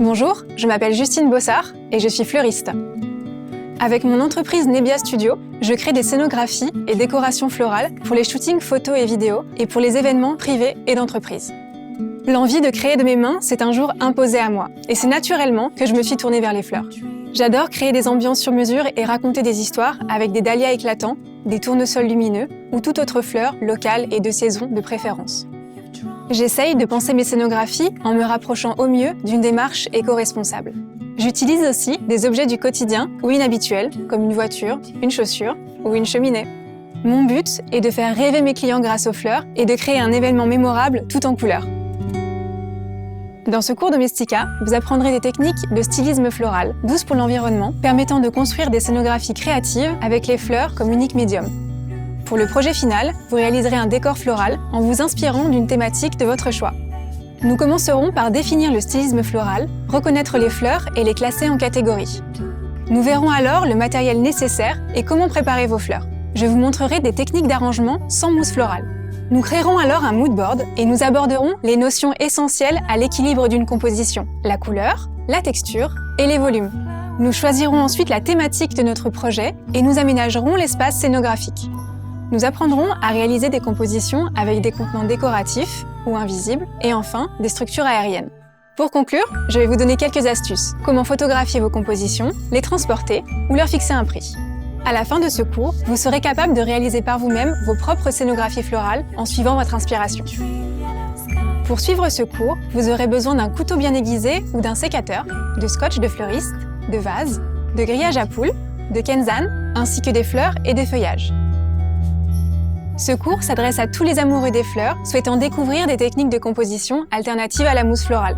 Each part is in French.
Bonjour, je m'appelle Justine Bossard et je suis fleuriste. Avec mon entreprise Nebia Studio, je crée des scénographies et décorations florales pour les shootings photos et vidéos et pour les événements privés et d'entreprise. L'envie de créer de mes mains s'est un jour imposée à moi et c'est naturellement que je me suis tournée vers les fleurs. J'adore créer des ambiances sur mesure et raconter des histoires avec des dahlias éclatants, des tournesols lumineux ou toute autre fleur locale et de saison de préférence. J'essaye de penser mes scénographies en me rapprochant au mieux d'une démarche éco-responsable. J'utilise aussi des objets du quotidien ou inhabituels, comme une voiture, une chaussure ou une cheminée. Mon but est de faire rêver mes clients grâce aux fleurs et de créer un événement mémorable tout en couleurs. Dans ce cours Domestica, vous apprendrez des techniques de stylisme floral, douces pour l'environnement, permettant de construire des scénographies créatives avec les fleurs comme unique médium. Pour le projet final, vous réaliserez un décor floral en vous inspirant d'une thématique de votre choix. Nous commencerons par définir le stylisme floral, reconnaître les fleurs et les classer en catégories. Nous verrons alors le matériel nécessaire et comment préparer vos fleurs. Je vous montrerai des techniques d'arrangement sans mousse florale. Nous créerons alors un mood board et nous aborderons les notions essentielles à l'équilibre d'une composition, la couleur, la texture et les volumes. Nous choisirons ensuite la thématique de notre projet et nous aménagerons l'espace scénographique. Nous apprendrons à réaliser des compositions avec des contenants décoratifs ou invisibles et enfin des structures aériennes. Pour conclure, je vais vous donner quelques astuces. Comment photographier vos compositions, les transporter ou leur fixer un prix. À la fin de ce cours, vous serez capable de réaliser par vous-même vos propres scénographies florales en suivant votre inspiration. Pour suivre ce cours, vous aurez besoin d'un couteau bien aiguisé ou d'un sécateur, de scotch de fleuriste, de vase, de grillage à poules, de kenzan, ainsi que des fleurs et des feuillages. Ce cours s'adresse à tous les amoureux des fleurs souhaitant découvrir des techniques de composition alternatives à la mousse florale.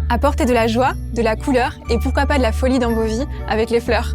Apportez de la joie, de la couleur et pourquoi pas de la folie dans vos vies avec les fleurs.